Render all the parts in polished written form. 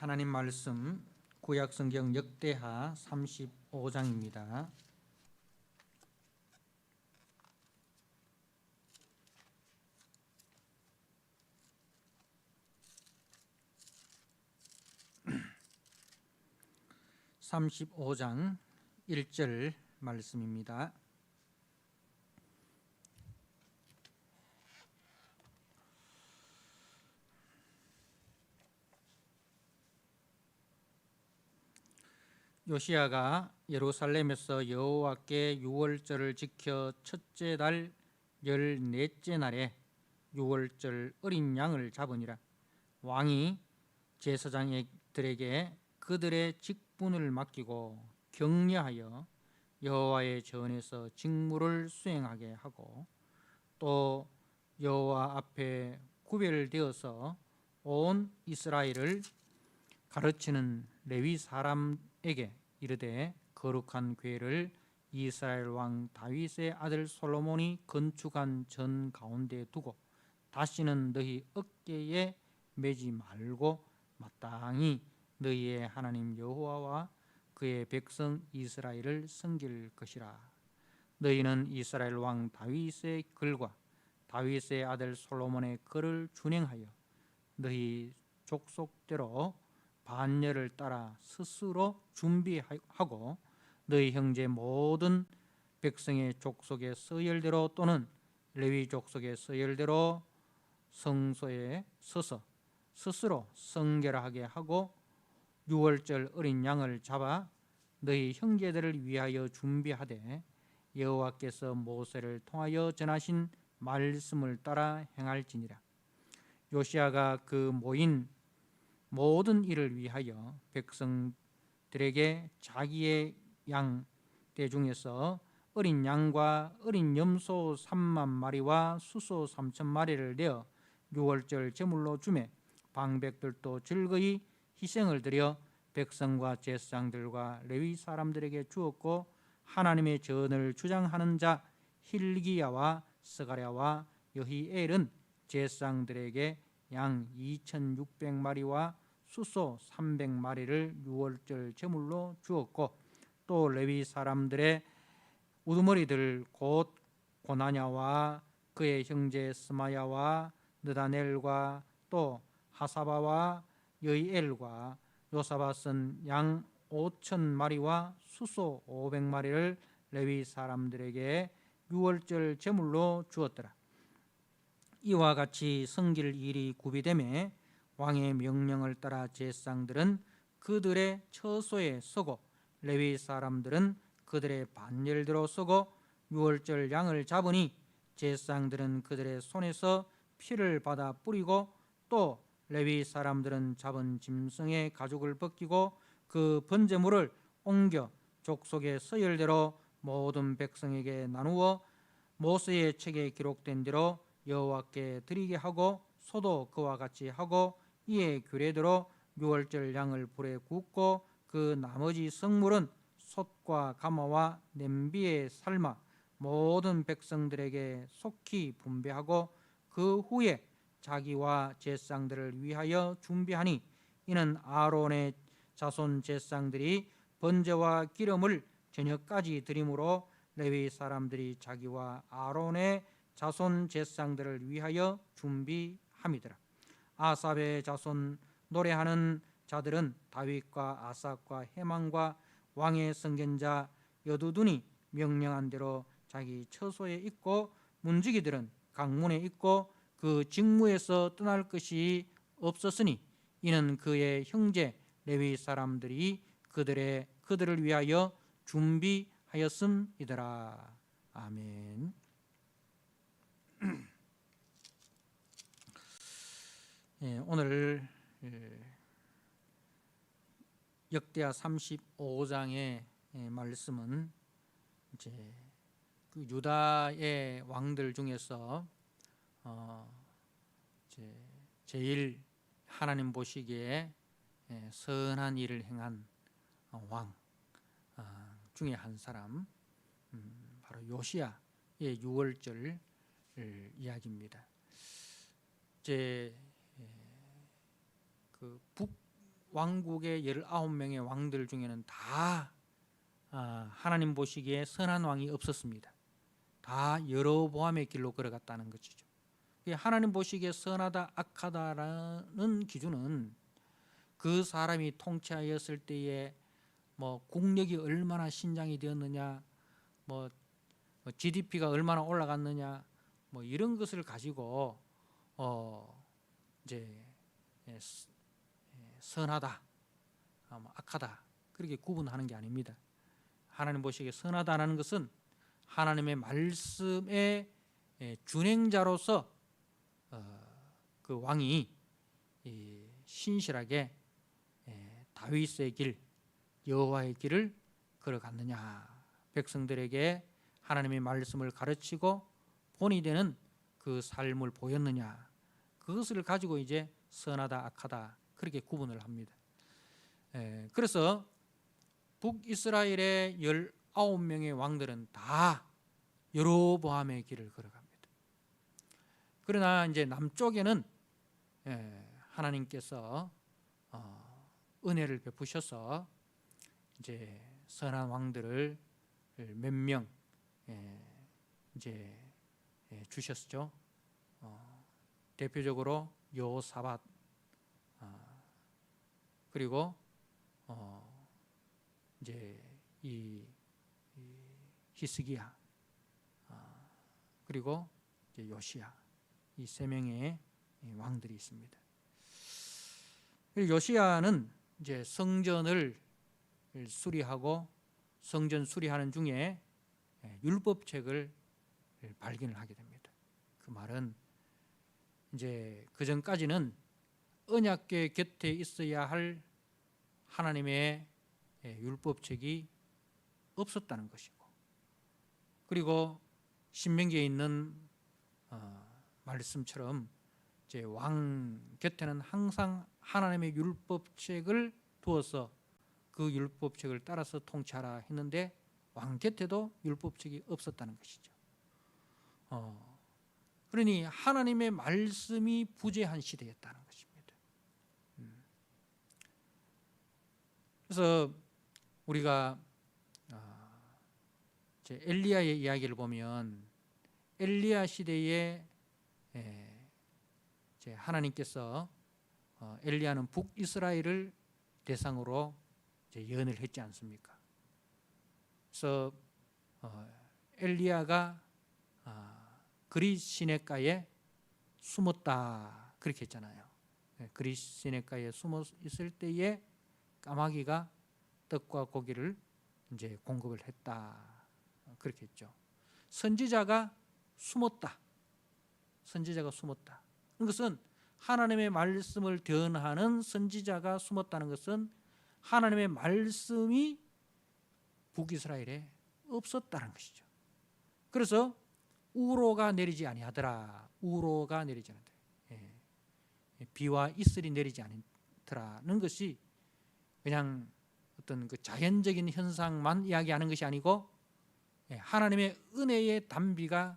하나님 말씀 구약성경 역대하 35장입니다. (35장) 1절 말씀입니다. 요시야가 예루살렘에서 여호와께 유월절을 지켜 첫째 달 14째 날에 유월절 어린 양을 잡으니라. 왕이 제사장들에게 그들의 직분을 맡기고 격려하여 여호와의 전에서 직무를 수행하게 하고, 또 여호와 앞에 구별되어서 온 이스라엘을 가르치는 레위 사람에게 이르되, 거룩한 궤를 이스라엘 왕 다윗의 아들 솔로몬이 건축한 전 가운데 두고 다시는 너희 어깨에 매지 말고 마땅히 너희의 하나님 여호와와 그의 백성 이스라엘을 섬길 것이라. 너희는 이스라엘 왕 다윗의 글과 다윗의 아들 솔로몬의 글을 준행하여 너희 족속대로 반열을 따라 스스로 준비하고, 너희 형제 모든 백성의 족속의 서열대로 또는 레위 족속의 서열대로 성소에 서서 스스로 성결하게 하고, 유월절 어린 양을 잡아 너희 형제들을 위하여 준비하되 여호와께서 모세를 통하여 전하신 말씀을 따라 행할지니라. 요시야가 그 모인 모든 일을 위하여 백성들에게 자기의 양떼 중에서 어린 양과 어린 염소 3만 마리와 수소 3천 마리를 내어 유월절 제물로 주매, 방백들도 즐거이 희생을 드려 백성과 제사장들과 레위 사람들에게 주었고, 하나님의 전을 주장하는 자 hil기야와 스가랴와 여히엘은 제사장들에게 양 2,600마리와 수소 300마리를 유월절 제물로 주었고, 또 레위 사람들의 우두머리들 곧 고나냐와 그의 형제 스마야와 느다넬과 또 하사바와 여이엘과 요사밧은 양 5,000마리와 수소 500마리를 레위 사람들에게 유월절 제물로 주었더라. 이와 같이 섬길 일이 구비되매 왕의 명령을 따라 제사장들은 그들의 처소에 서고 레위 사람들은 그들의 반열대로 서고 유월절 양을 잡으니, 제사장들은 그들의 손에서 피를 받아 뿌리고, 또 레위 사람들은 잡은 짐승의 가죽을 벗기고 그 번제물을 옮겨 족속의 서열대로 모든 백성에게 나누어 모세의 책에 기록된 대로 여호와께 드리게 하고, 소도 그와 같이 하고, 이에 규례대로 유월절 양을 불에 굽고 그 나머지 성물은 솥과 가마와 냄비에 삶아 모든 백성들에게 속히 분배하고, 그 후에 자기와 제사장들을 위하여 준비하니, 이는 아론의 자손 제사장들이 번제와 기름을 저녁까지 드림으로 레위 사람들이 자기와 아론의 자손 제사장들을 위하여 준비함이더라. 아삽의 자손 노래하는 자들은 다윗과 아삽과 헤만과 왕의 선견자 여두둔이 명령한 대로 자기 처소에 있고, 문지기들은 강문에 있고 그 직무에서 떠날 것이 없었으니, 이는 그의 형제 레위 사람들이 그들을 위하여 준비하였음이더라. 아멘. 오늘 역대하 35장의 말씀은 이제 그 유다의 왕들 중에서 이제 제일 하나님 보시기에 선한 일을 행한 왕 중에 한 사람, 바로 요시야의 유월절 이야기입니다. 이제 그 왕국의 19명의 왕들 중에는 다 하나님 보시기에 선한 왕이 없었습니다. 다 여로보암의 길로 걸어갔다는 것이죠. 하나님 보시기에 선하다 악하다라는 기준은 그 사람이 통치하였을 때에 뭐 국력이 얼마나 신장이 되었느냐, 뭐 GDP가 얼마나 올라갔느냐, 뭐 이런 것을 가지고 이제 선하다, 악하다 그렇게 구분하는 게 아닙니다. 하나님 보시기에 선하다라는 것은 하나님의 말씀의 준행자로서 그 왕이 신실하게 다윗의 길, 여호와의 길을 걸어갔느냐, 백성들에게 하나님의 말씀을 가르치고 본이 되는 그 삶을 보였느냐, 그것을 가지고 이제 선하다 악하다 그렇게 구분을 합니다. 그래서 북이스라엘의 19명의 왕들은 다 여로보암의 길을 걸어갑니다. 그러나 이제 남쪽에는 하나님께서 은혜를 베푸셔서 이제 선한 왕들을 몇 명 이제 주셨죠. 대표적으로 여호사밧, 그리고 이제 이 히스기야, 그리고 이제 요시야, 이 세 명의 왕들이 있습니다. 요시야는 이제 성전을 수리하고 성전 수리하는 중에 율법책을 발견을 하게 됩니다. 그 말은 이제 그 전까지는 언약궤 곁에 있어야 할 하나님의 율법책이 없었다는 것이고, 그리고 신명기에 있는 말씀처럼 이제 왕 곁에는 항상 하나님의 율법책을 두어서 그 율법책을 따라서 통치하라 했는데 왕 곁에도 율법책이 없었다는 것이죠. 그러니 하나님의 말씀이 부재한 시대였다는 것입니다. 그래서 우리가 이제 엘리야의 이야기를 보면 엘리야 시대에 이제 하나님께서 엘리야는 북이스라엘을 대상으로 이제 예언을 했지 않습니까? 그래서 엘리야가 그릿 시냇가에 숨었다 그렇게 했잖아요. 그릿 시냇가에 숨어 있을 때에 까마귀가 떡과 고기를 이제 공급을 했다 그렇게 했죠. 선지자가 숨었다. 선지자가 숨었다. 그것은 하나님의 말씀을 전하는 선지자가 숨었다는 것은 하나님의 말씀이 북이스라엘에 없었다는 것이죠. 그래서 우로가 내리지 아니하더라. 우로가 내리지 않더라. 비와 이슬이 내리지 않더라는 것이 그냥 어떤 그 자연적인 현상만 이야기하는 것이 아니고 하나님의 은혜의 단비가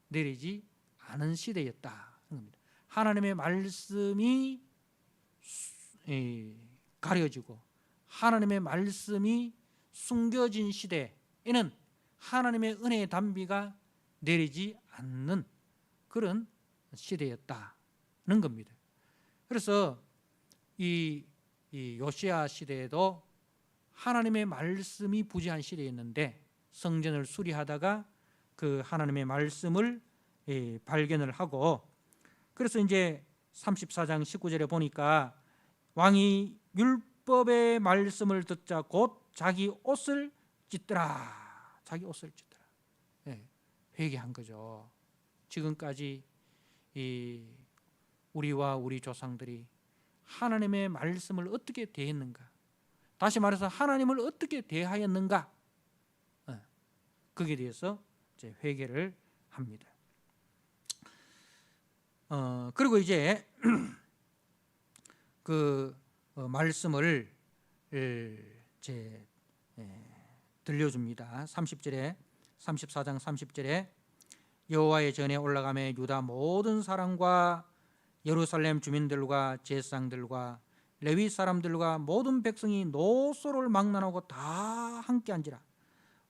내리지 않은 시대였다는 겁니다. 하나님의 말씀이 가려지고 하나님의 말씀이 숨겨진 시대에는 하나님의 은혜의 단비가 내리지 않는 그런 시대였다는 겁니다. 그래서 이 요시야 시대에도 하나님의 말씀이 부재한 시대였는데 성전을 수리하다가 그 하나님의 말씀을 발견을 하고, 그래서 이제 34장 19절에 보니까 왕이 율법의 말씀을 듣자 곧 자기 옷을 찢더라. 자기 옷을 찢더라. 회개한 거죠. 지금까지 우리와 우리 조상들이 하나님의 말씀을 어떻게 대했는가, 다시 말해서 하나님을 어떻게 대하였는가, 거기에 대해서 이제 회개를 합니다. 그리고 이제 그 말씀을 이제 들려줍니다. 30절에 34장 30절에 여호와의 전에 올라가매 유다 모든 사람과 예루살렘 주민들과 제사장들과 레위 사람들과 모든 백성이 노소를 막론하고 다 함께 앉으라.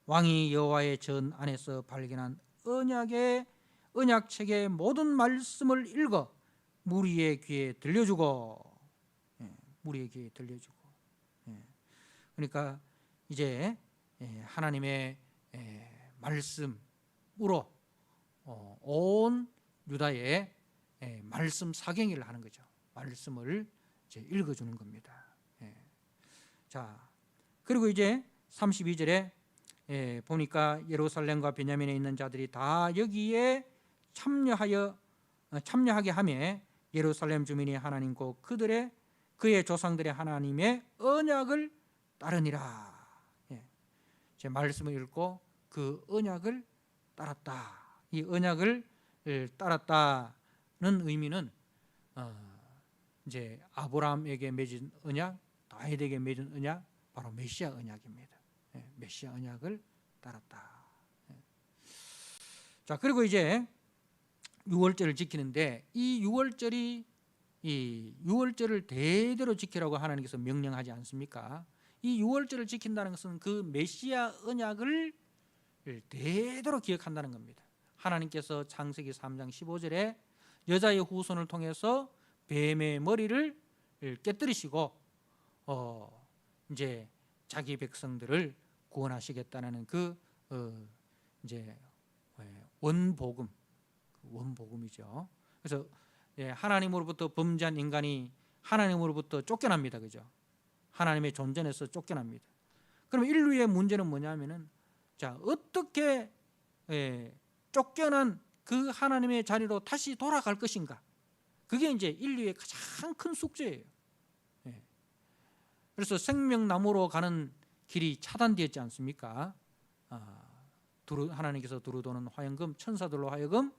왕이 여호와의 전 안에서 발견한 언약책의 모든 말씀을 읽어 무리의 귀에 들려주고, 무리의 귀에 들려주고. 그러니까 이제 하나님의 말씀으로 온 유다의 말씀 사경을 하는 거죠. 말씀을 이제 읽어주는 겁니다. 자, 그리고 이제 32절에 보니까 예루살렘과 베냐민에 있는 자들이 다 여기에 참여하게 하며 예루살렘 주민이 하나님과 그의 조상들의 하나님의 언약을 따르니라. 제 말씀을 읽고 그 언약을 따랐다. 이 언약을 따랐다는 의미는 이제 아브라함에게 맺은 언약, 다윗에게 맺은 언약, 바로 메시아 언약입니다. 메시아 언약을 따랐다. 자, 그리고 이제 유월절을 지키는데 이 유월절을 대대로 지키라고 하나님께서 명령하지 않습니까? 이 유월절을 지킨다는 것은 그 메시아 언약을 대대로 기억한다는 겁니다. 하나님께서 창세기 3장 15절에 여자의 후손을 통해서 뱀의 머리를 깨뜨리시고 이제 자기 백성들을 구원하시겠다는 그 이제 원복음이죠. 그래서 하나님으로부터 범죄한 인간이 하나님으로부터 쫓겨납니다. 그죠? 하나님의 존재에서 쫓겨납니다. 그럼 인류의 문제는 뭐냐면은, 자, 어떻게 쫓겨난 그 하나님의 자리로 다시 돌아갈 것인가? 그게 이제 인류의 가장 큰 숙제예요. 그래서 생명나무로 가는 길이 차단되었지 않습니까? 하나님께서 두루도는 화영금 천사들로 하여금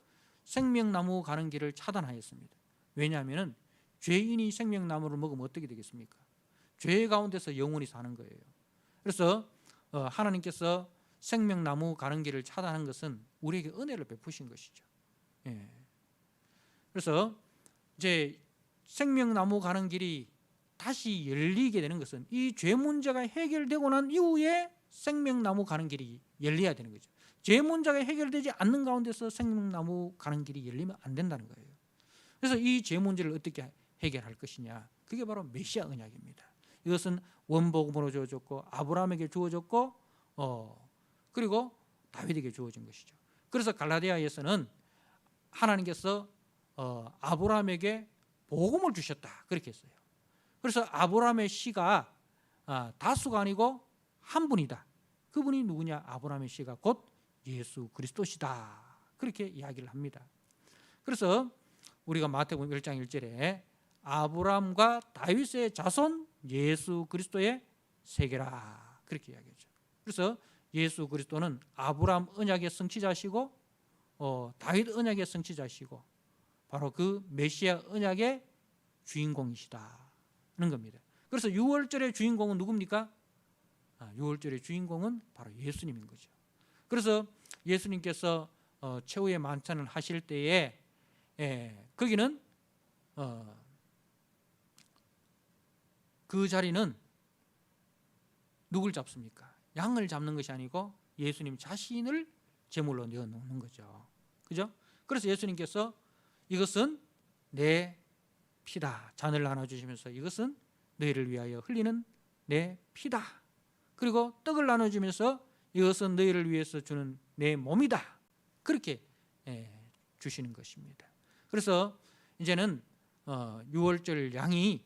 생명나무 가는 길을 차단하였습니다. 왜냐하면 죄인이 생명나무를 먹으면 어떻게 되겠습니까? 죄 가운데서 영원히 사는 거예요. 그래서 하나님께서 생명나무 가는 길을 차단한 것은 우리에게 은혜를 베푸신 것이죠. 그래서 이제 생명나무 가는 길이 다시 열리게 되는 것은 이 죄 문제가 해결되고 난 이후에 생명나무 가는 길이 열려야 되는 거죠. 죄 문제가 해결되지 않는 가운데서 생명나무 가는 길이 열리면 안 된다는 거예요. 그래서 이 죄 문제를 어떻게 해결할 것이냐, 그게 바로 메시아 언약입니다. 이것은 원복음으로 주어졌고 아브라함에게 주어졌고 그리고 다윗에게 주어진 것이죠. 그래서 갈라디아에서는 하나님께서 아브라함에게 복음을 주셨다 그렇게 했어요. 그래서 아브라함의 씨가 다수가 아니고 한 분이다. 그분이 누구냐? 아브라함의 씨가 곧 예수 그리스도시다. 그렇게 이야기를 합니다. 그래서 우리가 마태복음 1장 1절에 아브라함과 다윗의 자손 예수 그리스도의 세계라 그렇게 이야기하죠. 그래서 예수 그리스도는 아브라함 언약의 성취자시고 다윗 언약의 성취자시고 바로 그 메시아 언약의 주인공이시다는 겁니다. 그래서 6월절의 주인공은 누굽니까? 6월절의 주인공은 바로 예수님인 거죠. 그래서 예수님께서 최후의 만찬을 하실 때에 거기는 그 자리는 누굴 잡습니까? 양을 잡는 것이 아니고 예수님 자신을 제물로 내어놓는 거죠. 그죠? 그래서 예수님께서 이것은 내 피다. 잔을 나눠주시면서 이것은 너희를 위하여 흘리는 내 피다. 그리고 떡을 나눠주면서 이것은 너희를 위해서 주는 내 몸이다. 그렇게 주시는 것입니다. 그래서 이제는 6월절 양이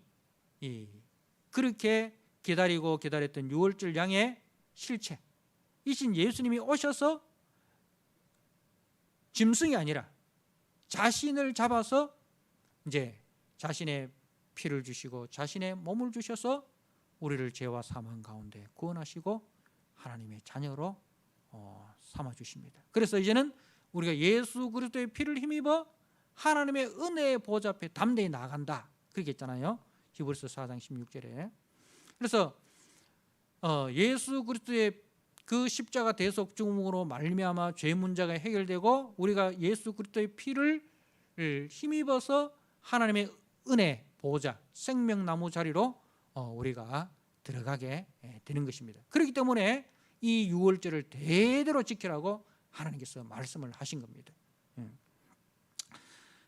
그렇게 기다렸던 6월절 양의 실체 이신 예수님이 오셔서 짐승이 아니라 자신을 잡아서 이제 자신의 피를 주시고 자신의 몸을 주셔서 우리를 죄와 사망 가운데 구원하시고 하나님의 자녀로 삼아 주십니다. 그래서 이제는 우리가 예수 그리스도의 피를 힘입어 하나님의 은혜의 보좌 앞에 담대히 나아간다 그렇게 했잖아요. 히브리서 4장 16절에. 그래서 예수 그리스도의 그 십자가 대속 죽음으로 말미암아 죄 문제가 해결되고 우리가 예수 그리스도의 피를 힘입어서 하나님의 은혜 보호자 생명나무 자리로 우리가 들어가게 되는 것입니다. 그렇기 때문에 이 유월절을 대대로 지키라고 하나님께서 말씀을 하신 겁니다.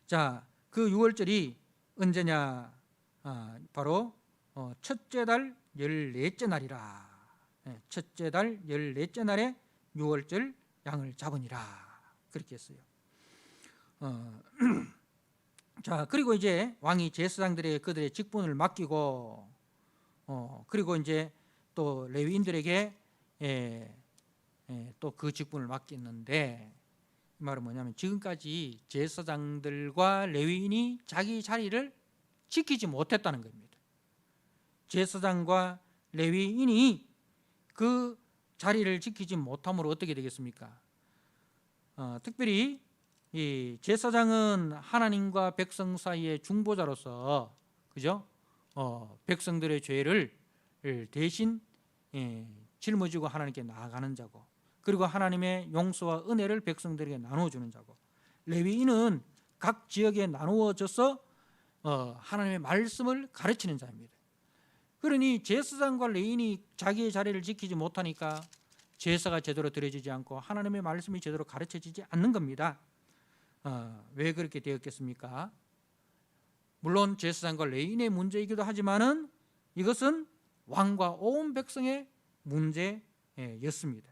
자, 그 유월절이 언제냐? 바로 첫째 달 14째 날이라. 첫째 달 14째 날에 유월절 양을 잡으니라. 그렇게 했어요. 자, 그리고 이제 왕이 제사장들에게 그들의 직분을 맡기고 그리고 이제 또 레위인들에게 또 그 직분을 맡겼는데, 이 말은 뭐냐면 지금까지 제사장들과 레위인이 자기 자리를 지키지 못했다는 겁니다. 제사장과 레위인이 그 자리를 지키지 못함으로 어떻게 되겠습니까? 특별히 이 제사장은 하나님과 백성 사이의 중보자로서, 그죠? 백성들의 죄를 대신 짊어지고 하나님께 나아가는 자고, 그리고 하나님의 용서와 은혜를 백성들에게 나누어주는 자고, 레위인은 각 지역에 나누어져서 하나님의 말씀을 가르치는 자입니다. 그러니 제사장과 레위인이 자기의 자리를 지키지 못하니까 제사가 제대로 드려지지 않고 하나님의 말씀이 제대로 가르쳐지지 않는 겁니다. 왜 그렇게 되었겠습니까? 물론 제사장과 레위인의 문제이기도 하지만은 이것은 왕과 온 백성의 문제였습니다.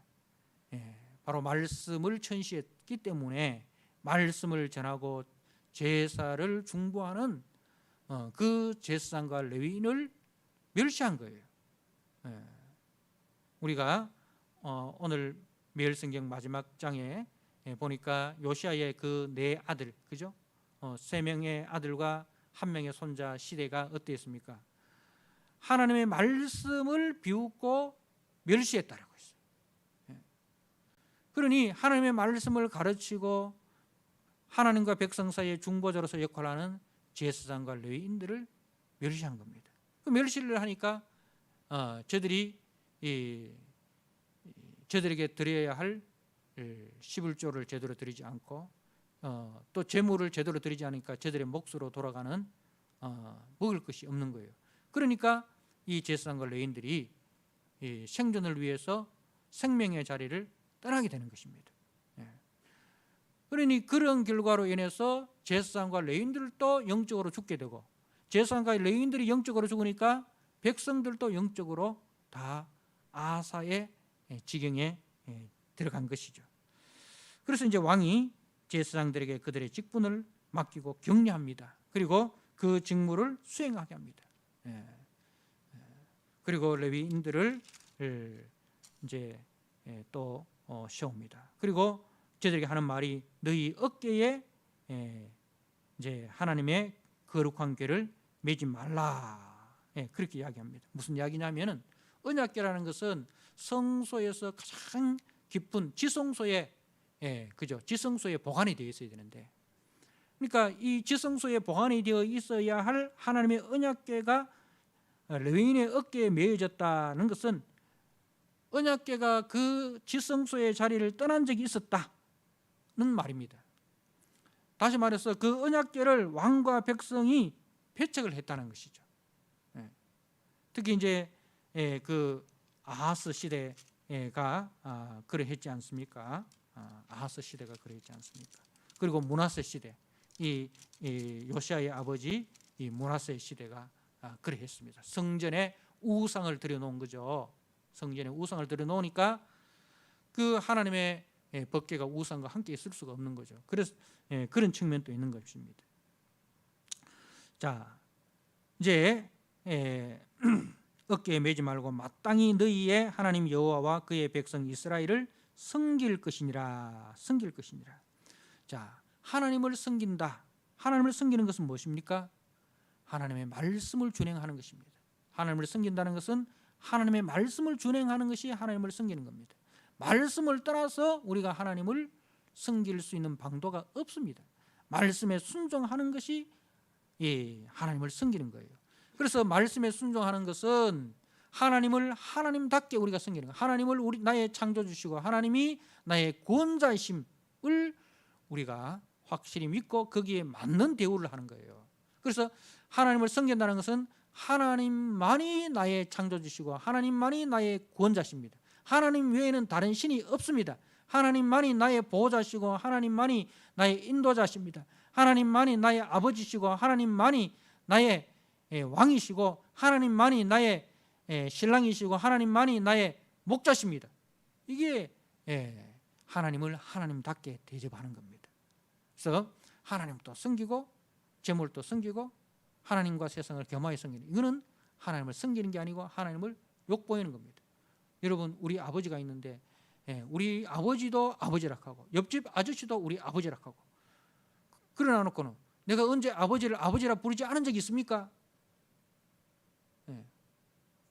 바로 말씀을 천시했기 때문에 말씀을 전하고 제사를 중보하는 그 제사장과 레위인을 멸시한 거예요. 우리가 오늘 매일성경 마지막 장에 보니까 요시아의 그 네 아들, 그죠? 3명의 아들과 1명의 손자 시대가 어땠습니까? 하나님의 말씀을 비웃고 멸시했다라고 했어요. 그러니 하나님의 말씀을 가르치고 하나님과 백성 사이의 중보자로서 역할하는 제사장과 레위인들을 멸시한 겁니다. 그 멸시를 하니까 저들에게 드려야 할 11조를 제대로 드리지 않고 또 제물을 제대로 드리지 않으니까 저들의 몫으로 돌아가는 먹을 것이 없는 거예요. 그러니까 이 제사장과 레위인들이 생존을 위해서 생명의 자리를 떠나게 되는 것입니다. 그러니 그런 결과로 인해서 제사장과 레위인들도 영적으로 죽게 되고, 제사장과 레위인들이 영적으로 죽으니까 백성들도 영적으로 다 아사의 지경에 들어간 것이죠. 그래서 이제 왕이 제사장들에게 그들의 직분을 맡기고 격려합니다. 그리고 그 직무를 수행하게 합니다. 그리고 레위인들을 이제 또 세웁니다. 그리고 저들에게 하는 말이 너희 어깨에 이제 하나님의 거룩한 궤를 매지 말라. 그렇게 이야기합니다. 무슨 이야기냐면은 언약궤라는 것은 성소에서 가장 깊은 지성소에 그죠? 지성소에 보관이 되어 있어야 되는데, 그러니까 이 지성소에 보관이 되어 있어야 할 하나님의 언약궤가 레위인의 어깨에 매여졌다는 것은 언약궤가 그 지성소의 자리를 떠난 적이 있었다는 말입니다. 다시 말해서 그 언약궤를 왕과 백성이 배척을 했다는 것이죠. 특히 이제 그 아하스 시대가 그러했지 않습니까? 아하스 시대가 그러했지 않습니까? 그리고 므낫세 시대, 이 요시아의 아버지 이 므낫세 시대가 그러했습니다. 성전에 우상을 들여놓은 거죠. 성전에 우상을 들여놓으니까 그 하나님의 법궤가 우상과 함께 있을 수가 없는 거죠. 그래서 그런 측면도 있는 것입니다. 자, 이제 어깨에 매지 말고 마땅히 너희의 하나님 여호와와 그의 백성 이스라엘을 섬길 것이니라. 섬길 것이니라. 자, 하나님을 섬긴다. 하나님을 섬기는 것은 무엇입니까? 하나님의 말씀을 준행하는 것입니다. 하나님을 섬긴다는 것은 하나님의 말씀을 준행하는 것이 하나님을 섬기는 겁니다. 말씀을 따라서 우리가 하나님을 섬길 수 있는 방도가 없습니다. 말씀에 순종하는 것이 하나님을 섬기는 거예요. 그래서 말씀에 순종하는 것은 하나님을 하나님답게 우리가 섬기는 거예요. 하나님을 나의 창조주시고 하나님이 나의 구원자이심을 우리가 확실히 믿고 거기에 맞는 대우를 하는 거예요. 그래서 하나님을 섬긴다는 것은 하나님만이 나의 창조주시고 하나님만이 나의 구원자십니다. 하나님 외에는 다른 신이 없습니다. 하나님만이 나의 보호자시고 하나님만이 나의 인도자십니다. 하나님만이 나의 아버지시고 하나님만이 나의 왕이시고 하나님만이 나의 신랑이시고 하나님만이 나의 목자십니다. 이게 하나님을 하나님답게 대접하는 겁니다. 그래서 하나님도 섬기고 재물도 섬기고 하나님과 세상을 겸하여 섬기는, 이거는 하나님을 섬기는 게 아니고 하나님을 욕보이는 겁니다. 여러분, 우리 아버지가 있는데 우리 아버지도 아버지라 하고 옆집 아저씨도 우리 아버지라 하고, 그러나 놓고는 내가 언제 아버지를 아버지라 부르지 않은 적이 있습니까?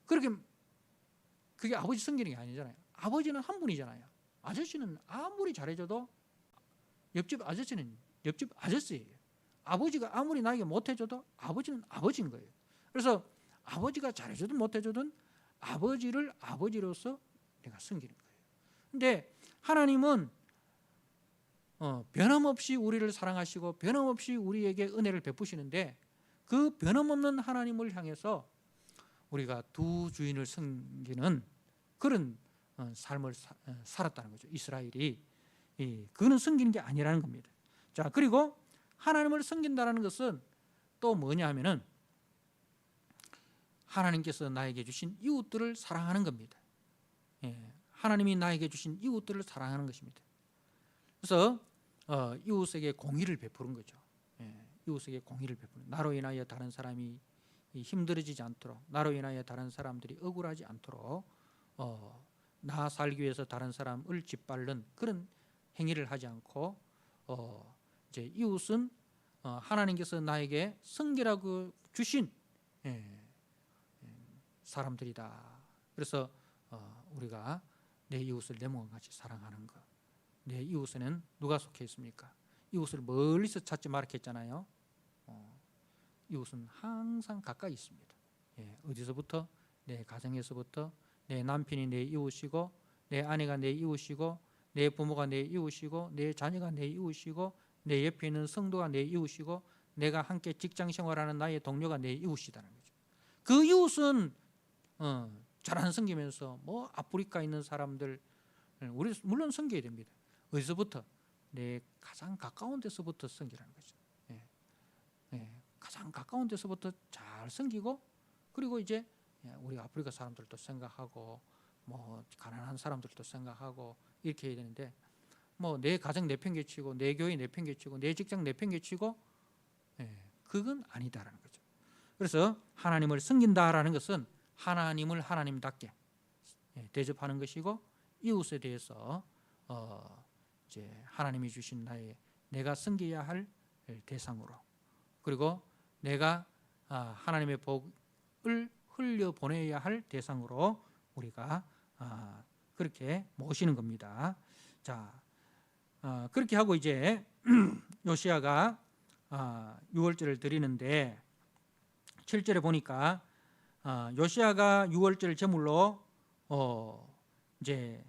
그게 아버지 섬기는 게 아니잖아요. 아버지는 한 분이잖아요. 아저씨는 아무리 잘해줘도 옆집 아저씨는 옆집 아저씨예요. 아버지가 아무리 나에게 못해줘도 아버지는 아버지인 거예요. 그래서 아버지가 잘해줘도 못해줘도 아버지를 아버지로서 내가 섬기는 거예요. 근데 하나님은 변함없이 우리를 사랑하시고 변함없이 우리에게 은혜를 베푸시는데, 그 변함없는 하나님을 향해서 우리가 두 주인을 섬기는 그런 삶을 살았다는 거죠. 이스라엘이. 그거는 섬기는 게 아니라는 겁니다. 자, 그리고 하나님을 섬긴다는 것은 또 뭐냐 하면은 하나님께서 나에게 주신 이웃들을 사랑하는 겁니다. 하나님이 나에게 주신 이웃들을 사랑하는 것입니다. 그래서 이웃에게 공의를 베푸는 거죠. 이웃에게 공의를 베푸는, 나로 인하여 다른 사람이 힘들어지지 않도록, 나로 인하여 다른 사람들이 억울하지 않도록 나 살기 위해서 다른 사람을 짓밟는 그런 행위를 하지 않고, 이제 이웃은 하나님께서 나에게 성결하고 주신 사람들이다. 그래서 우리가 내 이웃을 내 몸과 같이 사랑하는 것. 내 이웃에는 누가 속해 있습니까? 이웃을 멀리서 찾지 말라 했잖아요. 이웃은 항상 가까이 있습니다. 어디서부터? 내 가정에서부터. 내 남편이 내 이웃이고, 내 아내가 내 이웃이고, 내 부모가 내 이웃이고, 내 자녀가 내 이웃이고, 내 옆에 있는 성도가 내 이웃이고, 내가 함께 직장 생활하는 나의 동료가 내 이웃이라는 거죠. 그 이웃은 잘 안 섬기면서 뭐 아프리카에 있는 사람들 우리 물론 섬겨야 됩니다. 어디서부터? 내 가장 가까운 데서부터 섬기라는 거죠. 가장 가까운 데서부터 잘 섬기고, 그리고 이제 우리 아프리카 사람들도 생각하고 뭐 가난한 사람들도 생각하고 이렇게 해야 되는데, 뭐 내 가정 내팽개치고 내 교회 내팽개치고 내 직장 내팽개치고 그건 아니다라는 거죠. 그래서 하나님을 섬긴다라는 것은 하나님을 하나님답게 대접하는 것이고, 이웃에 대해서 이제 하나님이 주신 내가 섬겨야 할 대상으로, 그리고 내가 하나님의 복을 흘려 보내야 할 대상으로 우리가 그렇게 모시는 겁니다. 자, 그렇게 하고 이제 요시야가 유월절을 드리는데 7절에 보니까 요시야가 유월절 제물로 이제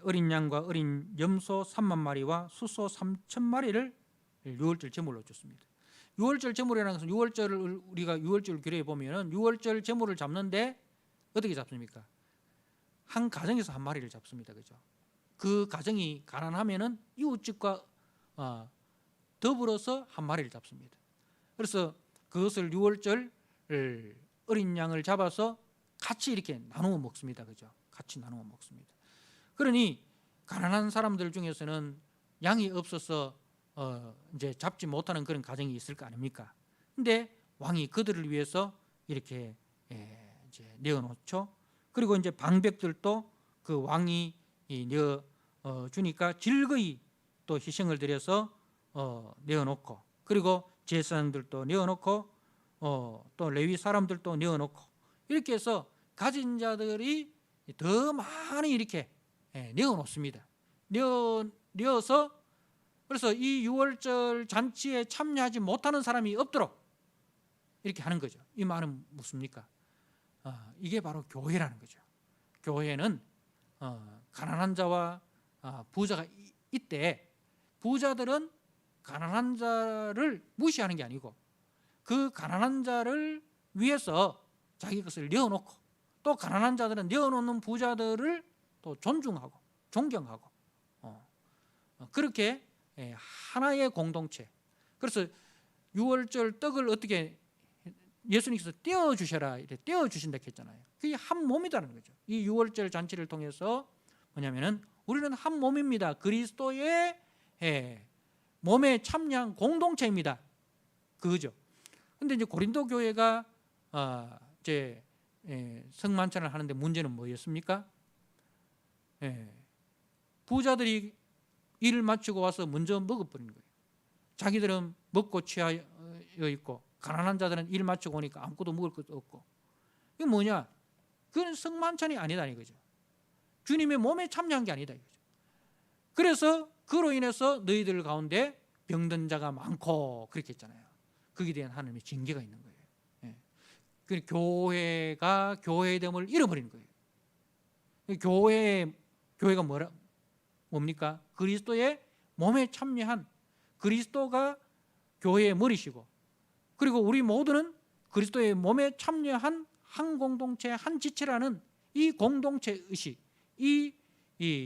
어린 양과 어린 염소 3만 마리와 숫소 3천 마리를 유월절 제물로 줬습니다. 유월절 제물이라는 것은 우리가 유월절 규례에 보면은 유월절 제물을 잡는데 어떻게 잡습니까? 한 가정에서 한 마리를 잡습니다. 그죠? 그 가정이 가난하면은 이웃집과 더불어서 한 마리를 잡습니다. 그래서 그것을 유월절 어린 양을 잡아서 같이 이렇게 나누어 먹습니다. 그죠? 같이 나누어 먹습니다. 그러니 가난한 사람들 중에서는 양이 없어서 이제 잡지 못하는 그런 가정이 있을 거 아닙니까? 근데 왕이 그들을 위해서 이렇게 이제 내어놓죠. 그리고 이제 방백들도 그 왕이 내어 주니까 즐거이 또 희생을 드려서 내어놓고, 그리고 제사장들도 내어놓고 또 레위 사람들도 내어놓고, 이렇게 해서 가진 자들이 더 많이 이렇게 내어놓습니다. 내어서 그래서 이 유월절 잔치에 참여하지 못하는 사람이 없도록 이렇게 하는 거죠. 이 말은 무엇입니까? 이게 바로 교회라는 거죠. 교회는 가난한 자와 부자가 있대. 부자들은 가난한 자를 무시하는 게 아니고 그 가난한 자를 위해서 자기 것을 내어놓고, 또 가난한 자들은 내어놓는 부자들을 또 존중하고 존경하고 그렇게 하나의 공동체. 그래서 유월절 떡을 어떻게 예수님께서 떼어주셔라, 이렇게 떼어주신다 했잖아요. 그게 한 몸이라는 거죠. 이 유월절 잔치를 통해서 뭐냐면은 우리는 한 몸입니다. 그리스도의 몸에 참여한 공동체입니다. 그거죠. 근데 이제 고린도 교회가 이제 성만찬을 하는데 문제는 뭐였습니까? 부자들이 일을 마치고 와서 먼저 먹어버리는 거예요. 자기들은 먹고 취하여 있고, 가난한 자들은 일 마치고 오니까 아무것도 먹을 것도 없고. 이게 뭐냐? 그건 성만찬이 아니다 이거죠. 주님의 몸에 참여한 게 아니다 이거죠. 그래서 그로 인해서 너희들 가운데 병든 자가 많고 그렇게 했잖아요. 거기에 대한 하나님의 징계가 있는 거예요. 그 교회가 교회됨을 잃어버리는 거예요. 교회가 뭡니까? 그리스도의 몸에 참여한, 그리스도가 교회의 머리시고, 그리고 우리 모두는 그리스도의 몸에 참여한 한 공동체, 한 지체라는 이 공동체 의식, 이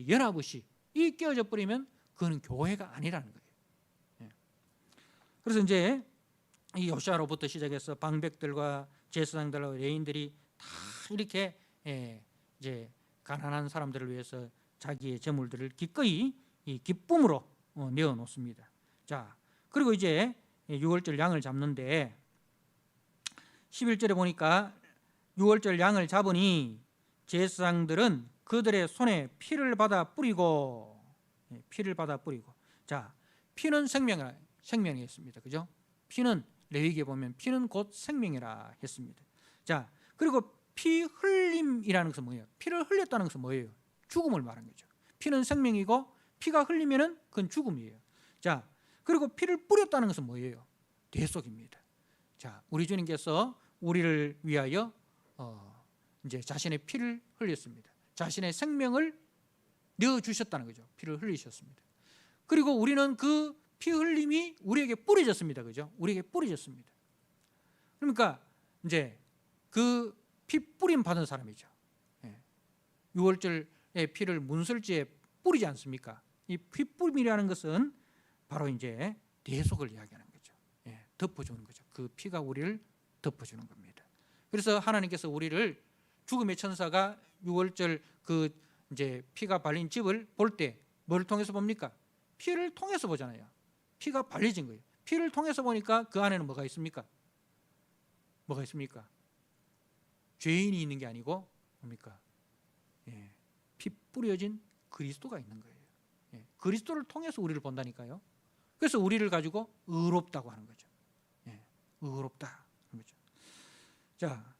연합 의식, 이 깨어져 버리면 그건 교회가 아니라는 거예요. 그래서 이제 이 호시아로부터 시작해서 방백들과 제사장들과 레인들이 다 이렇게 이제 가난한 사람들을 위해서 자기의 재물들을 기꺼이 이 기쁨으로 내어놓습니다. 자, 그리고 이제 6월절 양을 잡는데 11절에 보니까 6월절 양을 잡으니 제사장들은 그들의 손에 피를 받아 뿌리고, 자, 피는 생명이 했습니다. 그죠? 피는 레위기에 보면 피는 곧 생명이라 했습니다. 자, 그리고 피 흘림이라는 것은 뭐예요? 피를 흘렸다는 것은 뭐예요? 죽음을 말하는 거죠. 피는 생명이고 피가 흘리면은 그건 죽음이에요. 자, 그리고 피를 뿌렸다는 것은 뭐예요? 대속입니다. 자, 우리 주님께서 우리를 위하여 이제 자신의 피를 흘렸습니다. 자신의 생명을 내어 주셨다는 거죠. 피를 흘리셨습니다. 그리고 우리는 그 피 흘림이 우리에게 뿌려졌습니다. 그죠? 우리에게 뿌려졌습니다. 그러니까 이제 그 피 뿌림 받은 사람이죠. 6월절의 피를 문설지에 뿌리지 않습니까? 이 피 뿌림이라는 것은 바로 이제 대속을 이야기하는 거죠. 덮어주는 거죠. 그 피가 우리를 덮어주는 겁니다. 그래서 하나님께서 우리를, 죽음의 천사가 6월절 그 이제 피가 발린 집을 볼 때 뭘 통해서 봅니까? 피를 통해서 보잖아요. 피가 발려진 거예요. 피를 통해서 보니까 그 안에는 뭐가 있습니까? 뭐가 있습니까? 죄인이 있는 게 아니고 뭡니까? 피 뿌려진 그리스도가 있는 거예요. 그리스도를 통해서 우리를 본다니까요. 그래서 우리를 가지고 의롭다고 하는 거죠. 의롭다 하는 거죠. 자,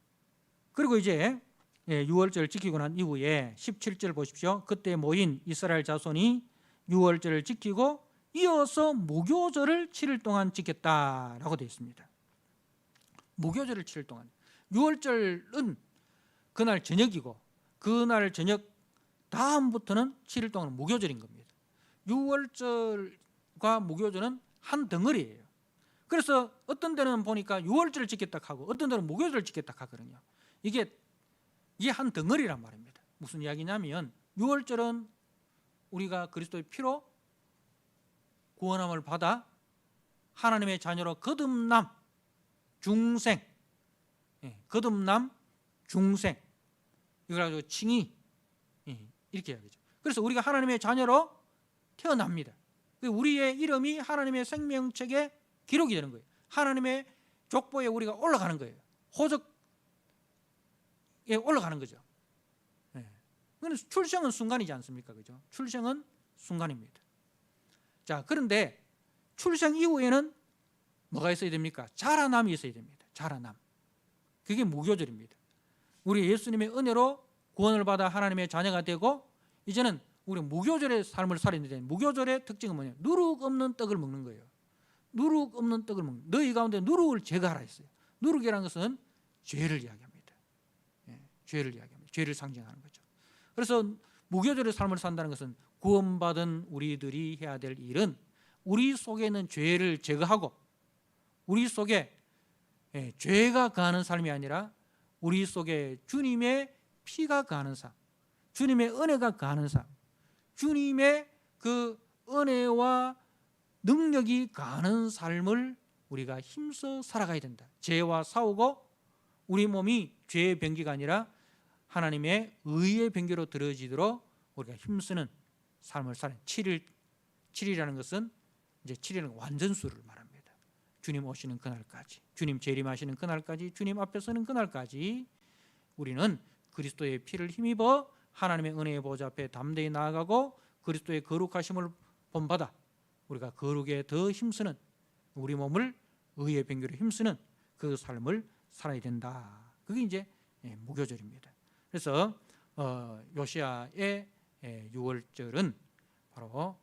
그리고 이제 6월절을 지키고 난 이후에 17절 보십시오. 그때 모인 이스라엘 자손이 6월절을 지키고 이어서 무교절을 7일 동안 지켰다라고 되어 있습니다. 무교절을 7일 동안. 6월절은 그날 저녁이고 그날 저녁 다음부터는 7일 동안 무교절인 겁니다. 6월절과 무교절은 한 덩어리예요. 그래서 어떤 데는 보니까 6월절을 지켰다 하고 어떤 데는 무교절을 지켰다 하거든요. 이게 한 덩어리란 말입니다. 무슨 이야기냐면 6월절은 우리가 그리스도의 피로 구원함을 받아 하나님의 자녀로 거듭남, 중생, 거듭남, 중생, 이걸 가지고 칭의, 이렇게 이야기죠. 그래서 우리가 하나님의 자녀로 태어납니다. 우리의 이름이 하나님의 생명책에 기록이 되는 거예요. 하나님의 족보에 우리가 올라가는 거예요. 호적에 올라가는 거죠. 출생은 순간이지 않습니까? 그죠? 출생은 순간입니다. 자, 그런데 출생 이후에는 뭐가 있어야 됩니까? 자라남이 있어야 됩니다. 자라남. 그게 무교절입니다. 우리 예수님의 은혜로 구원을 받아 하나님의 자녀가 되고 이제는 우리 무교절의 삶을 살았는데, 무교절의 특징은 뭐냐면 누룩 없는 떡을 먹는 거예요. 누룩 없는 떡을 먹는, 너희 가운데 누룩을 제거하라 했어요. 누룩이라는 것은 죄를 이야기합니다. 죄를 이야기합니다. 죄를 상징하는 거죠. 그래서 무교절의 삶을 산다는 것은 구원받은 우리들이 해야 될 일은 우리 속에 있는 죄를 제거하고 우리 속에 죄가 거하는 삶이 아니라 우리 속에 주님의 피가 거하는 삶, 주님의 은혜가 거하는 삶, 주님의 그 은혜와 능력이 거하는 삶을 우리가 힘써 살아가야 된다. 죄와 싸우고 우리 몸이 죄의 병기가 아니라 하나님의 의의 병기로 들어지도록 우리가 힘쓰는 삶을 사는 7일이라는 것은 이제 7일은 완전수를 말합니다. 주님 오시는 그날까지, 주님 재림하시는 그날까지, 주님 앞에 서는 그날까지 우리는 그리스도의 피를 힘입어 하나님의 은혜의 보좌 앞에 담대히 나아가고 그리스도의 거룩하심을 본받아 우리가 거룩에 더 힘쓰는, 우리 몸을 의의 병기로 힘쓰는 그 삶을 살아야 된다. 그게 이제 무교절입니다. 그래서 요시야의 6월절은 바로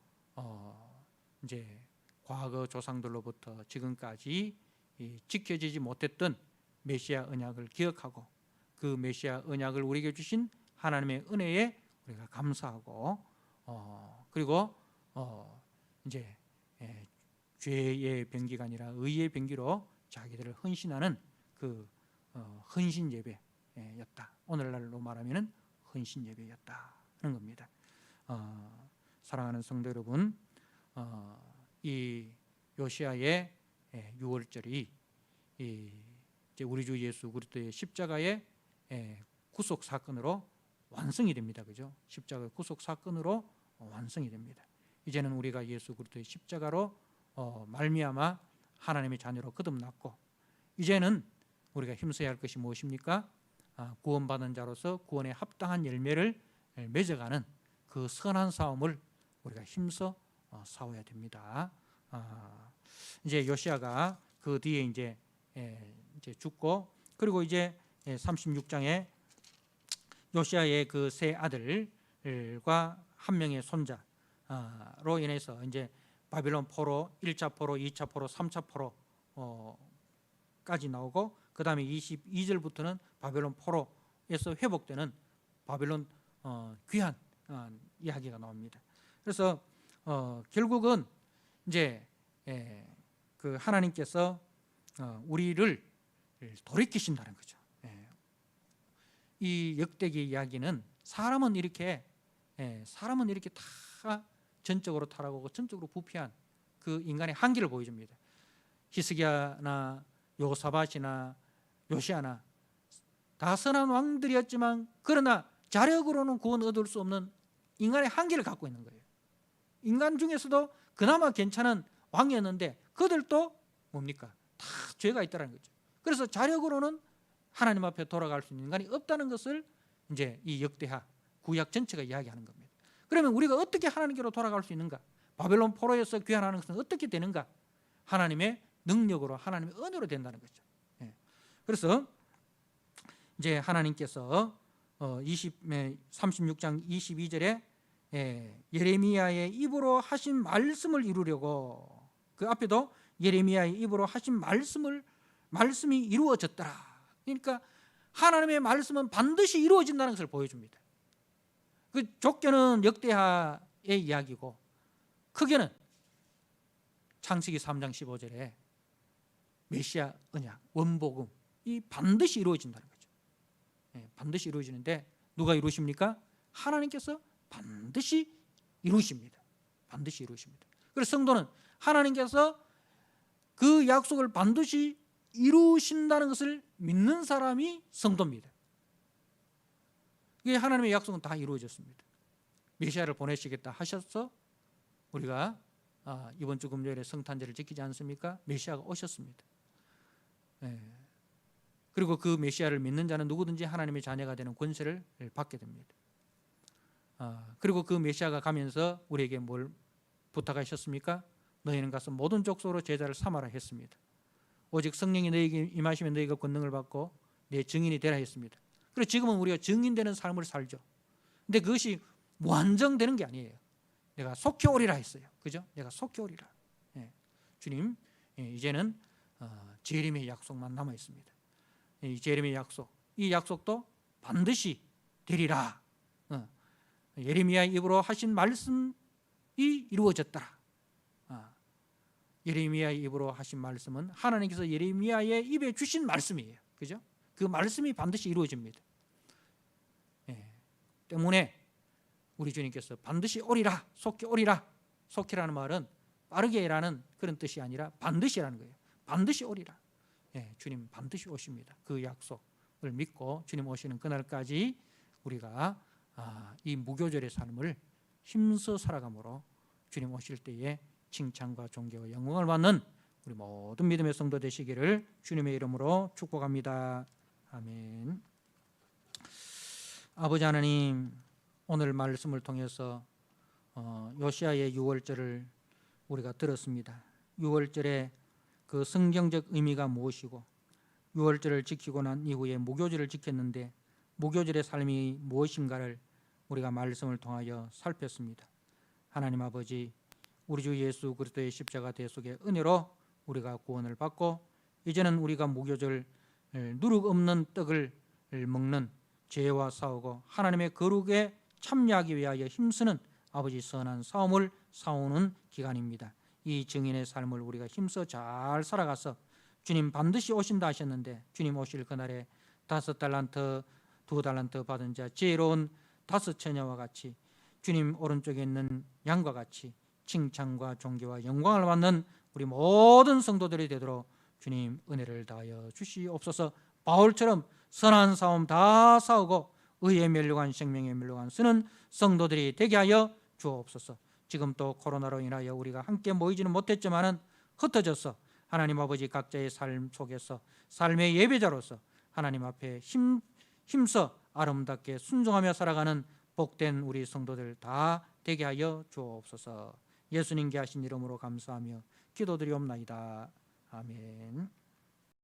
이제 과거 조상들로부터 지금까지 지켜지지 못했던 메시아 언약을 기억하고 그 메시아 언약을 우리에게 주신 하나님의 은혜에 우리가 감사하고 그리고 이제 죄의 병기가 아니라 의의 병기로 자기들을 헌신하는 그 헌신 예배였다. 오늘날로 말하면 헌신 예배였다 하는 겁니다. 사랑하는 성도 여러분, 이 요시야의 6월절이 이제 우리 주 예수 그리스도의 십자가의 구속 사건으로 완성이 됩니다. 그죠? 십자가의 구속 사건으로 완성이 됩니다. 이제는 우리가 예수 그리스도의 십자가로 말미암아 하나님의 자녀로 거듭났고, 이제는 우리가 힘써야 할 것이 무엇입니까? 구원받은 자로서 구원에 합당한 열매를 맺어가는 그 선한 싸움을 우리가 힘써 싸워야 됩니다. 이제 요시야가 그 뒤에 이제 죽고, 그리고 이제 36장에 요시야의 그 세 아들과 한 명의 손자로 인해서 이제 바빌론 포로, 1차 포로, 2차 포로, 3차 포로까지 나오고, 그 다음에 22절부터는 바빌론 포로에서 회복되는 바빌론 귀환 이야기가 나옵니다. 그래서 결국은 이제 그 하나님께서 우리를 돌이키신다는 거죠. 이 역대기 이야기는 사람은 이렇게 다 전적으로 타락하고 전적으로 부패한 그 인간의 한계를 보여줍니다. 히스기야나 요사밧이나 요시야나 다 선한 왕들이었지만 그러나 자력으로는 구원 얻을 수 없는 인간의 한계를 갖고 있는 거예요. 인간 중에서도 그나마 괜찮은 왕이었는데 그들도 뭡니까? 다 죄가 있다는 거죠. 그래서 자력으로는 하나님 앞에 돌아갈 수 있는 인간이 없다는 것을 이제 이 역대하 구약 전체가 이야기하는 겁니다. 그러면 우리가 어떻게 하나님께로 돌아갈 수 있는가? 바벨론 포로에서 귀환하는 것은 어떻게 되는가? 하나님의 능력으로, 하나님의 은혜로 된다는 거죠. 그래서 이제 하나님께서 36장 22절에 예레미야의 입으로 하신 말씀을 이루려고, 그 앞에도 예레미야의 입으로 하신 말씀이 이루어졌더라. 그러니까 하나님의 말씀은 반드시 이루어진다는 것을 보여줍니다. 그 좁게는 역대하의 이야기고 크게는 창세기 3장 15절에 메시아 언약, 원복음, 이 반드시 이루어진다는 거죠. 반드시 이루어지는데 누가 이루십니까? 하나님께서 반드시 이루십니다. 반드시 이루십니다. 그래서 성도는 하나님께서 그 약속을 반드시 이루신다는 것을 믿는 사람이 성도입니다. 이게 하나님의 약속은 다 이루어졌습니다. 메시아를 보내시겠다 하셔서 우리가 이번 주 금요일에 성탄절을 지키지 않습니까? 메시아가 오셨습니다. 그리고 그 메시아를 믿는 자는 누구든지 하나님의 자녀가 되는 권세를 받게 됩니다. 그리고 그 메시아가 가면서 우리에게 뭘 부탁하셨습니까? 너희는 가서 모든 족속으로 제자를 삼아라 했습니다. 오직 성령이 너희에게 임하시면 너희가 권능을 받고 내 증인이 되라 했습니다. 그래서 지금은 우리가 증인되는 삶을 살죠. 근데 그것이 완전되는 게 아니에요. 내가 속히 오리라 했어요. 그죠? 내가 속히 오리라. 주님, 이제는 재림의 약속만 남아 있습니다. 이 재림의 약속, 이 약속도 반드시 되리라. 예레미야의 입으로 하신 말씀이 이루어졌더라. 예레미야의 입으로 하신 말씀은 하나님께서 예레미야의 입에 주신 말씀이에요. 그죠? 그 말씀이 반드시 이루어집니다. 예. 때문에 우리 주님께서 반드시 오리라, 속히 오리라. 속히라는 말은 빠르게라는 그런 뜻이 아니라 반드시라는 거예요. 반드시 오리라. 예, 주님 반드시 오십니다. 그 약속을 믿고 주님 오시는 그날까지 우리가 이 무교절의 삶을 힘써 살아감으로 주님 오실 때에 칭찬과 존경과 영광을 받는 우리 모든 믿음의 성도 되시기를 주님의 이름으로 축복합니다. 아멘. 아버지 하나님, 오늘 말씀을 통해서 요시아의 유월절을 우리가 들었습니다. 유월절의 그 성경적 의미가 무엇이고, 유월절을 지키고 난 이후에 무교절을 지켰는데 무교절의 삶이 무엇인가를 우리가 말씀을 통하여 살폈습니다. 하나님 아버지, 우리 주 예수 그리스도의 십자가 대속의 은혜로 우리가 구원을 받고 이제는 우리가 무교절 누룩 없는 떡을 먹는 죄와 싸우고 하나님의 거룩에 참여하기 위하여 힘쓰는 아버지 선한 싸움을 싸우는 기간입니다. 이 증인의 삶을 우리가 힘써 잘 살아가서 주님 반드시 오신다 하셨는데 주님 오실 그날에 5달란트 2달란트 받은 자 지혜로운 5처녀와 같이 주님 오른쪽에 있는 양과 같이 칭찬과 존귀와 영광을 받는 우리 모든 성도들이 되도록 주님 은혜를 다하여 주시옵소서. 바울처럼 선한 싸움 다 싸우고 의에 멸류관 생명에 멸류관 쓰는 성도들이 되게 하여 주옵소서. 지금 또 코로나로 인하여 우리가 함께 모이지는 못했지만은 흩어져서 하나님 아버지 각자의 삶 속에서 삶의 예배자로서 하나님 앞에 힘써 아름답게 순종하며 살아가는 복된 우리 성도들 다 되게 하여 주옵소서. 예수님께 하신 이름으로 감사하며 기도드리옵나이다. 아멘.